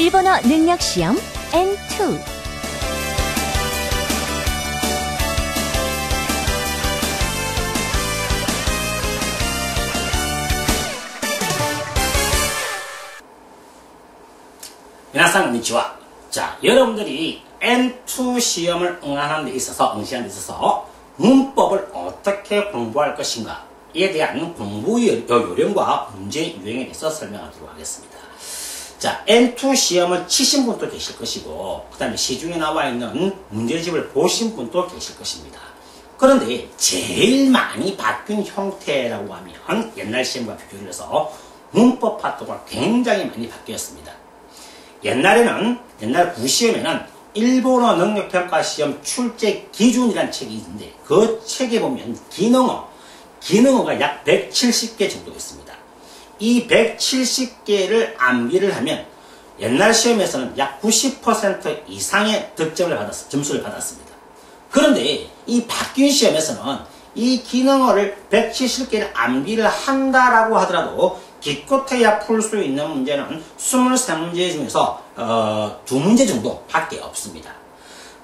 일본어 능력 시험 N2. 미나상 konnichiwa. 자, 여러분들이 N2 시험을 응시하는 데 있어서 문법을 어떻게 공부할 것인가에 대한 공부 요령과 문제 유형에 대해서 설명하도록 하겠습니다. 자, N2 시험을 치신 분도 계실 것이고, 그 다음에 시중에 나와 있는 문제집을 보신 분도 계실 것입니다. 그런데 제일 많이 바뀐 형태라고 하면 옛날 시험과 비교를 해서 문법 파트가 굉장히 많이 바뀌었습니다. 옛날 구시험에는 일본어 능력평가 시험 출제 기준이라는 책이 있는데, 그 책에 보면 기능어가 약 170개 정도 있습니다. 이 170개를 암기를 하면 옛날 시험에서는 약 90% 이상의 점수를 받았습니다. 그런데 이 바뀐 시험에서는 이 기능어를 170개를 암기를 한다라고 하더라도 기껏해야 풀 수 있는 문제는 23문제 중에서 2문제 정도 밖에 없습니다.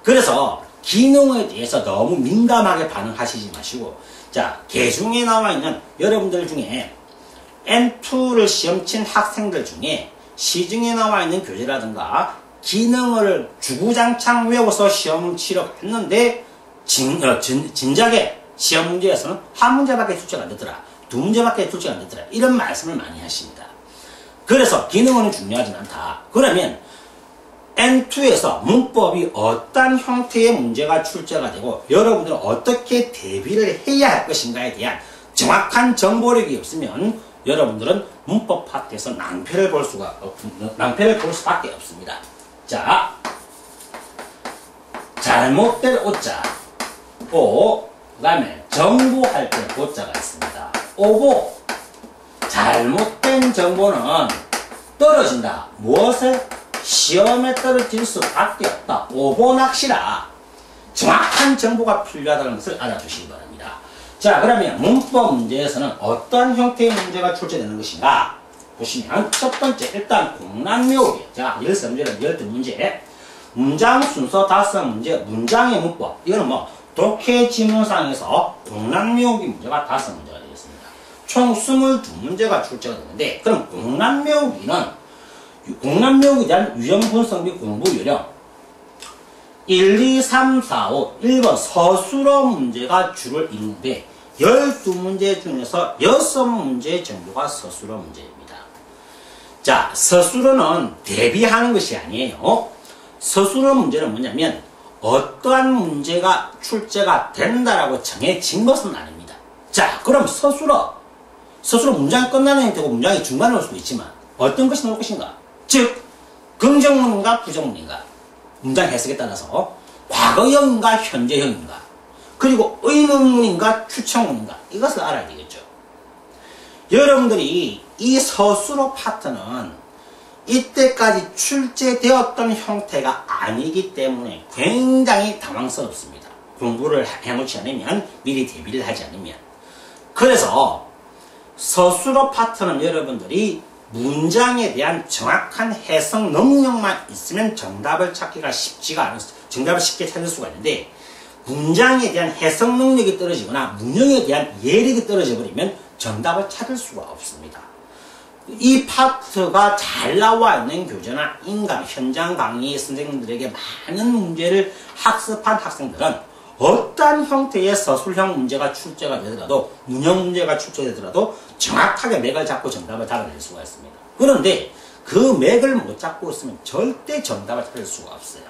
그래서 기능에 대해서 너무 민감하게 반응하시지 마시고, 자, 개중에 나와 있는 여러분들 중에 N2를 시험 친 학생들 중에 시중에 나와 있는 교재라든가 기능을 주구장창 외워서 시험을 치러봤는데 진작에 시험 문제에서는 한 문제밖에 출제가 안 되더라, 2문제밖에 출제가 안 되더라, 이런 말씀을 많이 하십니다. 그래서 기능어는 중요하진 않다. 그러면 N2에서 문법이 어떤 형태의 문제가 출제가 되고 여러분들은 어떻게 대비를 해야 할 것인가에 대한 정확한 정보력이 없으면 여러분들은 문법 파트에서 낭패를 볼 수밖에 없습니다. 자, 잘못된 오자, 오, 그 다음에 정보할 때 오자가 있습니다. 오보, 잘못된 정보는 떨어진다. 무엇에? 시험에 떨어질 수밖에 없다. 오보낚시라. 정확한 정보가 필요하다는 것을 알아주시기 바랍니다. 자, 그러면 문법 문제에서는 어떤 형태의 문제가 출제되는 것인가? 보시면 첫 번째, 일단 공란 외우기. 자, 13문제는 12문제. 문장 순서 5문제, 문장의 문법. 이거는 독해 지문상에서 공란 외우기 문제가 5문제가 되겠습니다. 총 22문제가 출제가 되는데, 그럼 공란 외우기에 대한 유형 분석 및 공부 요령. 1, 2, 3, 4, 5, 1번 서술어 문제가 주를 이루는데 12문제 중에서 6문제 정도가 서술어 문제입니다. 자, 서술어는 대비하는 것이 아니에요. 서술어 문제는 뭐냐면 어떠한 문제가 출제가 된다라고 정해진 것은 아닙니다. 자, 그럼 서술어 문장이 끝나는 형태고 문장이 중간에 올 수도 있지만 어떤 것이 나올 것인가? 즉, 긍정문인가 부정문인가? 문장 해석에 따라서 과거형인가 현재형인가? 그리고 의문문인가 추천문인가? 이것을 알아야 되겠죠. 여러분들이 이 서술어 파트는 이때까지 출제되었던 형태가 아니기 때문에 굉장히 당황스럽습니다. 공부를 해놓지 않으면, 미리 대비를 하지 않으면. 그래서 서술어 파트는 여러분들이 문장에 대한 정확한 해석 능력만 있으면 정답을 찾기가 쉽지가 않아요. 정답을 쉽게 찾을 수가 있는데, 문장에 대한 해석 능력이 떨어지거나 문형에 대한 예력이 떨어져 버리면 정답을 찾을 수가 없습니다. 이 파트가 잘 나와 있는 교재나 인강, 현장 강의 선생님들에게 많은 문제를 학습한 학생들은 어떠한 형태의 서술형 문제가 출제가 되더라도, 문형 문제가 출제되더라도 정확하게 맥을 잡고 정답을 잡아낼 수가 있습니다. 그런데 그 맥을 못 잡고 있으면 절대 정답을 찾을 수가 없어요.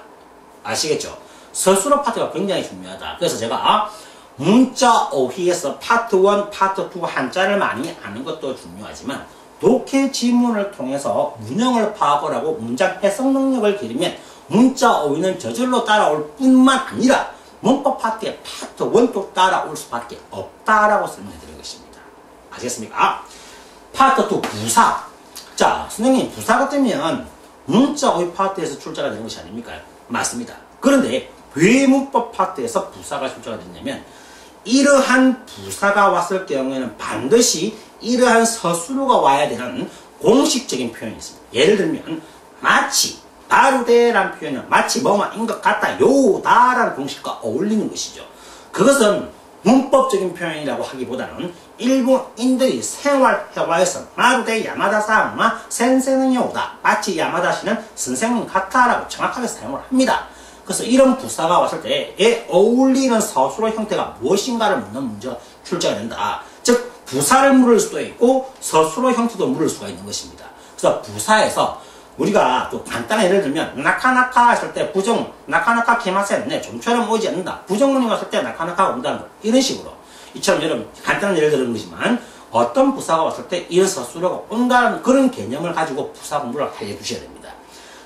아시겠죠? 서술어 파트가 굉장히 중요하다. 그래서 제가 문자 어휘에서 파트 1, 파트 2 한자를 많이 아는 것도 중요하지만 독해 지문을 통해서 문형을 파악을 하고 문장 해석 능력을 기르면 문자 어휘는 저절로 따라올 뿐만 아니라 문법 파트의 파트 1도 따라올 수밖에 없다라고 설명해 드린 것입니다. 아시겠습니까? 파트 2 부사. 자, 선생님, 부사가 되면 문자 어휘 파트에서 출제가 되는 것이 아닙니까? 맞습니다. 그런데 왜 문법 파트에서 부사가 출제가 됐냐면 이러한 부사가 왔을 경우에는 반드시 이러한 서술어가 와야 되는 공식적인 표현이 있습니다. 예를 들면 마치, 다르데라는 표현은 마치 뭐뭐인 것 같다, 요다라는 공식과 어울리는 것이죠. 그것은 문법적인 표현이라고 하기보다는 일본인들이 생활 회화에서 마루데 야마다상마 센세는 요다, 마치 야마다시는 선생님 같다라고 정확하게 사용을 합니다. 그래서 이런 부사가 왔을 때에 어울리는 서술어 형태가 무엇인가를 묻는 문제가 출제가 된다. 즉 부사를 물을 수도 있고 서술어 형태도 물을 수가 있는 것입니다. 그래서 부사에서 우리가 또 간단한 예를 들면 나카나카 했을 때 부정 나카나카 기마센 네 좀처럼 오지 않는다. 부정문이 왔을 때 나카나카가 온다는 거. 이런 식으로 이처럼 여러분 간단한 예를 들은 거지만 어떤 부사가 왔을 때 이런 서술어가 온다는 그런 개념을 가지고 부사 공부를 해 주셔야 됩니다.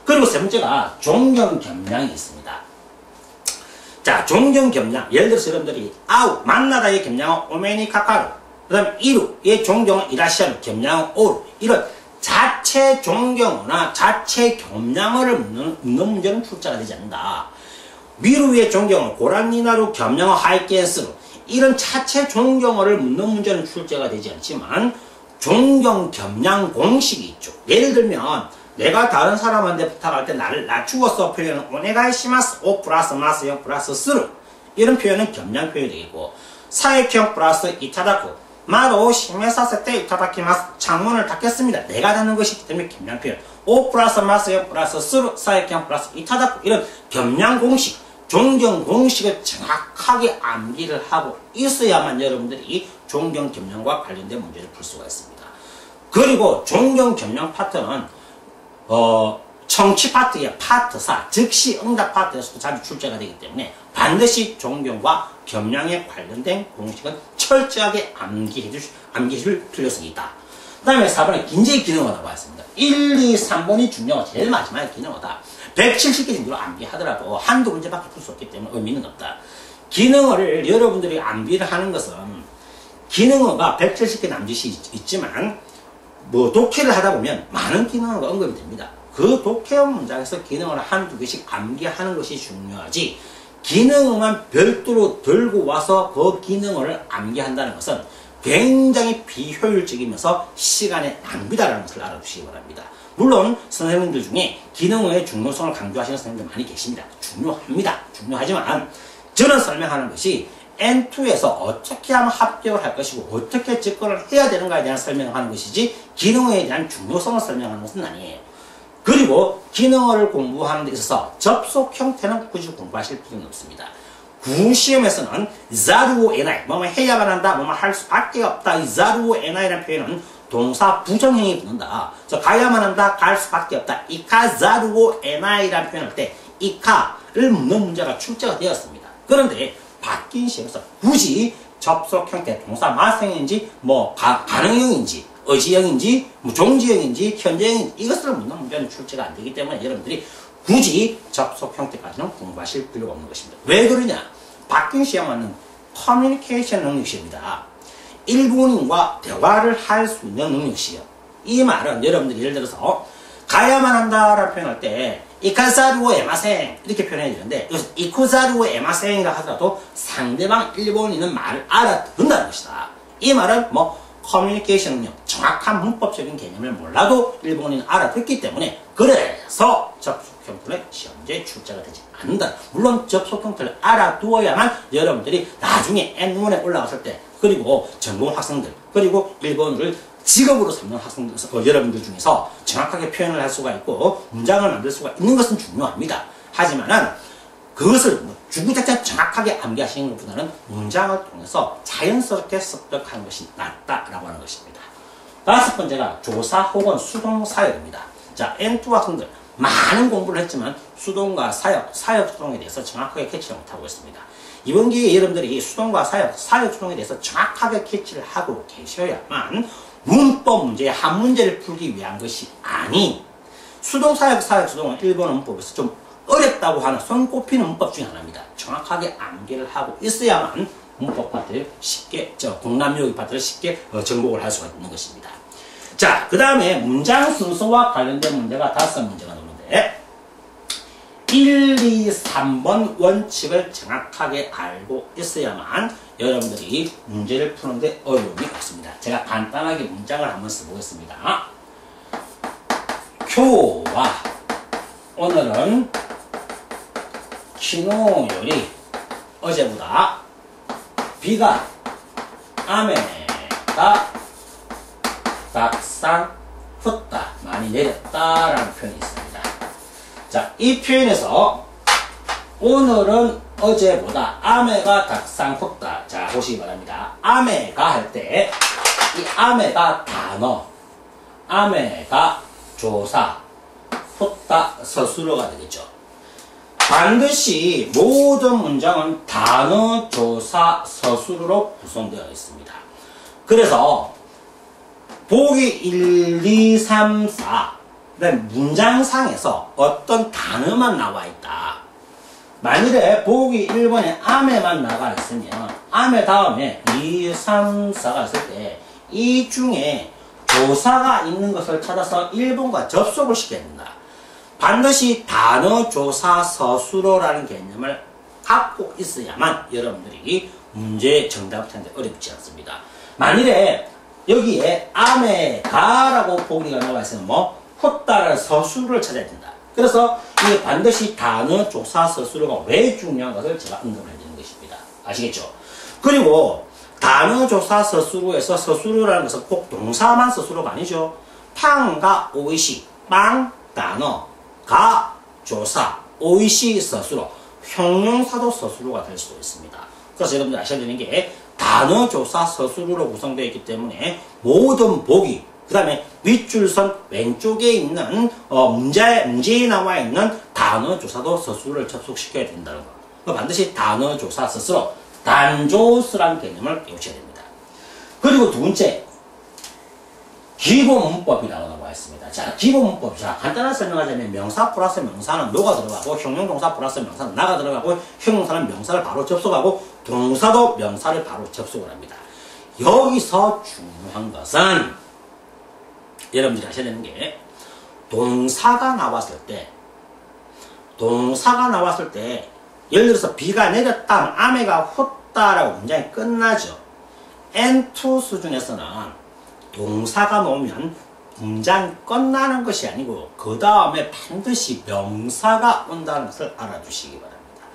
그리고 세 번째가 존경겸량이 있습니다. 자, 존경겸량. 예를 들어서 여러분들이 아우 만나다의 겸량은 오메니 카카루, 그 다음에 이루의 존경은 이라시아루, 겸량은 오루, 이런 자체 존경어나 자체 겸량어를 묻는 문제는 출제가 되지 않는다. 미루의 존경어 고란니나루 겸량어 하이켄스루, 이런 자체 존경어를 묻는 문제는 출제가 되지 않지만 존경 겸량 공식이 있죠. 예를 들면 내가 다른 사람한테 부탁할 때 나를 낮추어서 표현은 오네가이시마스 오 플러스 마스 0 플러스 스루, 이런 표현은 겸량 표현이 되겠고, 사액형 플러스 이타다쿠 마도 심해사세 때 이타다키마스, 창문을 닫겠습니다. 내가 닫는 것이기 때문에 겸량 표현. 오 플러스 마스 0 플러스 스루 사액형 플러스 이타다쿠, 이런 겸량 공식, 존경 공식을 정확하게 암기를 하고 있어야만 여러분들이 존경 겸량과 관련된 문제를 풀 수가 있습니다. 그리고 존경 겸량 파트는 청취 파트의 파트사, 즉시 응답 파트에서도 자주 출제가 되기 때문에 반드시 존경과 겸량에 관련된 공식은 철저하게 암기해줄 필요성이 있다. 그 다음에 4번에 긴제의 기능어라고 했습니다. 1, 2, 3번이 중요하고 제일 마지막에 기능어다. 170개 정도로 암기하더라도 한두 문제밖에 풀 수 없기 때문에 의미는 없다. 기능어를 여러분들이 암기를 하는 것은 기능어가 170개 남짓이 있지만 뭐 독해를 하다 보면 많은 기능어가 언급이 됩니다. 그 독해형 문장에서 기능어를 한두 개씩 암기하는 것이 중요하지, 기능어만 별도로 들고 와서 그 기능어를 암기한다는 것은 굉장히 비효율적이면서 시간의 낭비다라는 것을 알아두시기 바랍니다. 물론 선생님들 중에 기능어의 중요성을 강조하시는 선생님들 많이 계십니다. 중요합니다. 중요하지만 저는 설명하는 것이 N2에서 어떻게 하면 합격을 할 것이고 어떻게 접근을 해야 되는가에 대한 설명을 하는 것이지 기능어에 대한 중요성을 설명하는 것은 아니에요. 그리고 기능어를 공부하는 데 있어서 접속 형태는 굳이 공부하실 필요는 없습니다. 구시험에서는 자루오 에나이, 뭐뭐 해야만 한다, 뭐뭐 할 수밖에 없다. 이 자루오 에나이라는 표현은 동사 부정형이 붙는다. 가야만 한다, 갈 수밖에 없다. 이카 자루오 에나이라는 표현을 할 때 이카를 묻는 문제가 출제가 되었습니다. 그런데 바뀐 시험에서 굳이 접속 형태, 동사 마생인지 뭐 가능형인지 의지형인지 뭐 종지형인지 현재형인지 이것을 묻는 문제는 출제가 안 되기 때문에 여러분들이 굳이 접속 형태까지는 공부하실 필요가 없는 것입니다. 왜 그러냐? 바뀐 시험은 커뮤니케이션 능력 시험이다. 일본인과 대화를 할 수 있는 능력 시험. 이 말은 여러분들이 예를 들어서 가야만 한다라는 표현할 때 이카자루오 에마생 이렇게 표현해야 되는데 여기서 이쿠자루오 에마생이라 하더라도 상대방 일본인은 말을 알아듣는다는 것이다. 이 말은 뭐 커뮤니케이션 능력, 정확한 문법적인 개념을 몰라도 일본인은 알아듣기 때문에 그래서 접속 형태는 시험지에 출제가 되지 않는다. 물론 접속 형태를 알아두어야만 여러분들이 나중에 N1에 올라갔을 때 그리고 전공 학생들 그리고 일본어를 직업으로 삼는 학생들, 여러분들 중에서 정확하게 표현을 할 수가 있고 문장을 만들 수가 있는 것은 중요합니다. 하지만은 그것을 주구장창 정확하게 암기하시는 것보다는 문장을 통해서 자연스럽게 습득하는 것이 낫다라고 하는 것입니다. 다섯 번째가 조사 혹은 수동 사역입니다. 자, N2 학생들 많은 공부를 했지만 수동과 사역 수동에 대해서 정확하게 캐치를 못하고 있습니다. 이번 기회에 여러분들이 수동과 사역 수동에 대해서 정확하게 캐치를 하고 계셔야만 문법 문제의 한 문제를 풀기 위한 것이 아닌 수동, 사역, 수동은 일본어 문법에서 좀 어렵다고 하는 손꼽히는 문법 중에 하나입니다. 정확하게 암기를 하고 있어야만 문법 파트를 쉽게, 공남요기 파트를 쉽게 정복을 할 수가 있는 것입니다. 자, 그 다음에 문장 순서와 관련된 문제가 5문제가 나오는데 1, 2, 3번 원칙을 정확하게 알고 있어야만 여러분들이 문제를 푸는데 어려움이 없습니다. 제가 간단하게 문장을 한번 써보겠습니다. 교와 오늘은 기노열이 어제보다 비가 아메가 닭상 훗다 많이 내렸다라는 표현이 있습니다. 자, 이 표현에서 오늘은 어제보다 아메가 닭상 훗다. 자, 보시기 바랍니다. 아메가 할 때 이 아메가 단어, 아메가 조사, 훗다 서술어가 되겠죠. 반드시 모든 문장은 단어, 조사, 서술어로 구성되어 있습니다. 그래서 보기 1, 2, 3, 4 그다음 문장상에서 어떤 단어만 나와 있다. 만일에 보기 1번에 아메만 나가 있으면 아메 다음에 2, 3, 4가 있을 때 이 중에 조사가 있는 것을 찾아서 1번과 접속을 시켜야 된다. 반드시 단어, 조사, 서술어라는 개념을 갖고 있어야만 여러분들이 문제 정답을 찾는데 어렵지 않습니다. 만일에 여기에 아메가라고 보기가 나와 있으면 훗다라는 서술어를 찾아야 된다. 그래서 이게 반드시 단어, 조사, 서술어가 왜 중요한 것을 제가 언급을 해드리는 것입니다. 아시겠죠? 그리고 단어, 조사, 서술어에서 서술어라는 것은 꼭 동사만 서술어가 아니죠. 탕가, 오이시, 빵, 단어, 가, 조사, 오이시, 서술어, 형용사도 서술어가 될 수도 있습니다. 그래서 여러분들 아셔야 되는 게 단어, 조사, 서술어로 구성되어 있기 때문에 모든 보기, 그 다음에 윗줄선 왼쪽에 있는 문제에 나와 있는 단어, 조사도 서술어를 접속시켜야 된다는 거. 반드시 단어, 조사, 서술어, 단조스라는 개념을 외우셔야 됩니다. 그리고 두 번째, 기본 문법이라고 나와 있습니다. 자, 기본 문법. 자, 간단하게 설명하자면 명사 플러스 명사는 노가 들어가고, 형용동사 플러스 명사는 나가 들어가고, 형용사는 명사를 바로 접속하고, 동사도 명사를 바로 접속을 합니다. 여기서 중요한 것은 여러분들이 하셔야 되는 게 동사가 나왔을 때 예를 들어서 비가 내렸다, 아메가 훗다라고 문장이 끝나죠. N2 수준에서는 동사가 나오면 문장이 끝나는 것이 아니고 그 다음에 반드시 명사가 온다는 것을 알아두시기 바랍니다.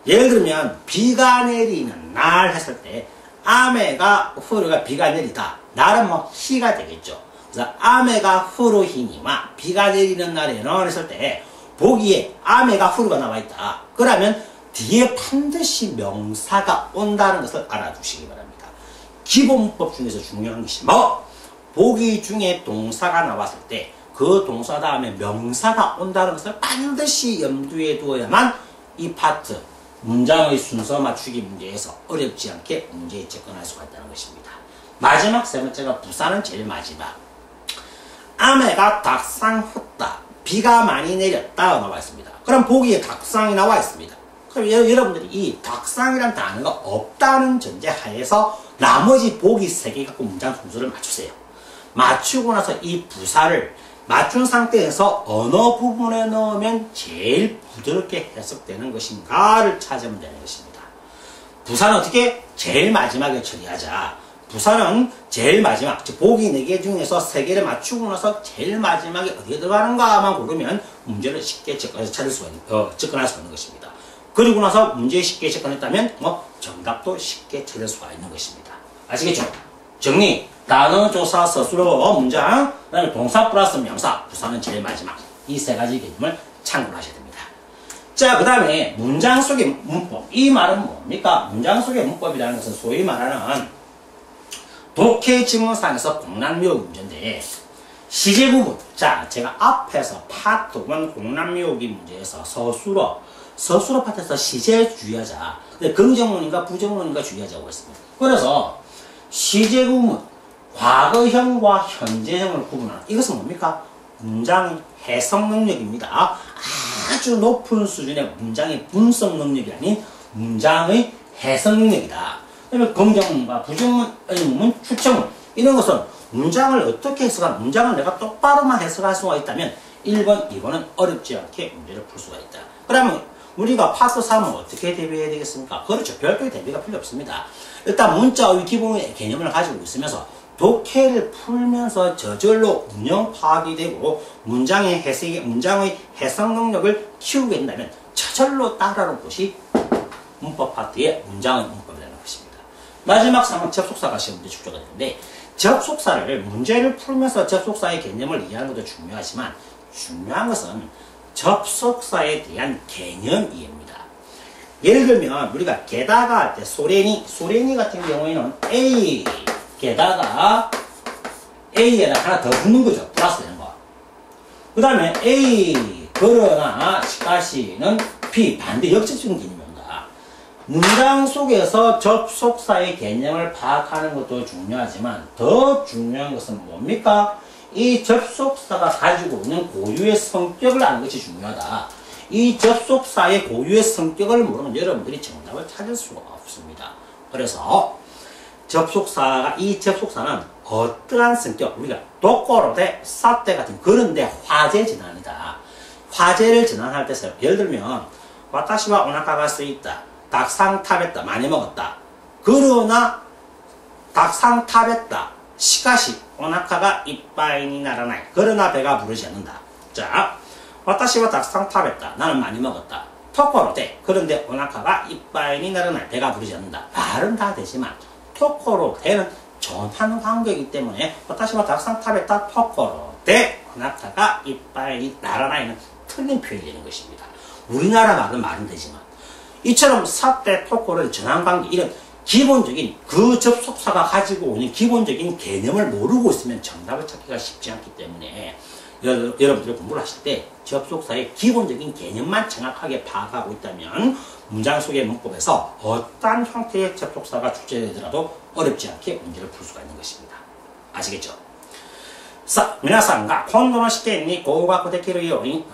예를 들면 비가 내리는 날 했을 때 아메가 후르가 비가 내리다, 날은 희가 되겠죠. 그래서 아메가 후르히니마 비가 내리는 날에는 했을 때 보기에 아메가 후르가 나와 있다. 그러면 뒤에 반드시 명사가 온다는 것을 알아두시기 바랍니다. 기본 문법 중에서 중요한 것이 보기 중에 동사가 나왔을 때 그 동사 다음에 명사가 온다는 것을 반드시 염두에 두어야만 이 파트 문장의 순서 맞추기 문제에서 어렵지 않게 문제에 접근할 수가 있다는 것입니다. 마지막 세 번째가 부사는 제일 마지막. 아메가 닭상 훗다. 비가 많이 내렸다 나와 있습니다. 그럼 보기에 닭상이 나와 있습니다. 그럼 여러분들이 이 닭상이라는 단어가 없다는 전제 하에서 나머지 보기 3개 갖고 문장 순서를 맞추세요. 맞추고 나서 이 부사를 맞춘 상태에서 어느 부분에 넣으면 제일 부드럽게 해석되는 것인가를 찾으면 되는 것입니다. 부사는 어떻게? 제일 마지막에 처리하자. 부사는 제일 마지막, 즉 보기 4개 중에서 3개를 맞추고 나서 제일 마지막에 어디에 들어가는가만 고르면 문제를 쉽게 접근할 수가 있는 것입니다. 그리고 나서 문제에 쉽게 접근했다면 정답도 쉽게 찾을 수가 있는 것입니다. 아시겠죠? 정리, 단어, 조사, 서술어, 문장, 그 다음에 동사 플러스 명사, 부사는 제일 마지막. 이 3가지 개념을 참고를 하셔야 됩니다. 자, 그 다음에 문장 속의 문법. 이 말은 뭡니까? 문장 속의 문법이라는 것은 소위 말하는 독해 지문상에서 공란미혹 문제인데, 시제 부분. 자, 제가 앞에서 파트 1 공란미혹이 문제에서 서술어 파트에서 시제 주의하자. 근데 긍정문인가 부정문인가 주의하자고 했습니다. 그래서 시제 부분, 과거형과 현재형을 구분하는, 이것은 뭡니까? 문장의 해석 능력입니다. 아주 높은 수준의 문장의 분석 능력이 아닌 문장의 해석 능력이다. 그다음에 긍정문과 부정문, 의문문, 추정문, 이런 것은 문장을 어떻게 해석하는, 문장을 내가 똑바로만 해석할 수가 있다면 1번, 2번은 어렵지 않게 문제를 풀 수가 있다. 그러면 우리가 파트 3은 어떻게 대비해야 되겠습니까? 그렇죠. 별도의 대비가 필요 없습니다. 일단 문자의 기본의 개념을 가지고 있으면서 독해를 풀면서 저절로 운영 파악이 되고 문장의 해석 능력을 키우게 된다면 저절로 따라오는 것이 문법 파트의 문장의 문법이라는 것입니다. 마지막 3은 접속사가 시험 문제 출제가 되는데 접속사를 문제를 풀면서 접속사의 개념을 이해하는 것도 중요하지만 중요한 것은 접속사에 대한 개념 이해입니다. 예를 들면 우리가 게다가 할 때 소레니 같은 경우에는 A 게다가 A에다 하나 더 붙는 거죠. 플러스 되는 거. 그 다음에 A 그러나 시까시는 B 반대 역접적인 개념입니다. 문장 속에서 접속사의 개념을 파악하는 것도 중요하지만 더 중요한 것은 뭡니까? 이 접속사가 가지고 있는 고유의 성격을 아는 것이 중요하다. 이 접속사의 고유의 성격을 모르면 여러분들이 정답을 찾을 수가 없습니다. 그래서 이 접속사는 어떠한 성격, 우리가 도꼬로대, 사때 같은 그런데 화제 전환이다. 화제를 전환할 때 예를 들면 와타시와 오나카가 쓰있다. 닭상 타bes다. 많이 먹었다. 그러나 닭상 타bes다. 시카시 오나카가 이빠이니 나라나이. 그러나 배가 부르지 않는다. 자, 와타시와 닭상 타bes다. 나는 많이 먹었다. 토코로대. 그런데 오나카가 이빠이니 나라나이. 배가 부르지 않는다. 말은 다 되지만 토코로대는 전하는 관계이기 때문에 와타시와 닭상 타bes다. 토코로대. 오나카가 이빠이니 나라나이는 틀린 표현이 되는 것입니다. 우리나라 말은 되지만 이처럼 사때 토코를 전환관계 이런 기본적인 그 접속사가 가지고 있는 기본적인 개념을 모르고 있으면 정답을 찾기가 쉽지 않기 때문에 여러분들이 공부를 하실 때 접속사의 기본적인 개념만 정확하게 파악하고 있다면 문장 속의 문법에서 어떠한 형태의 접속사가 출제되더라도 어렵지 않게 문제를 풀 수가 있는 것입니다. 아시겠죠? さあ、皆さんが今度の試験に合格できるように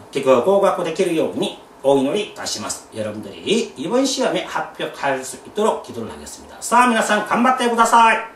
お祈りいたします。여러분들이 이번 시험에 합격할 수 있도록 기도를 하겠습니다. 자, 皆さん頑張ってください。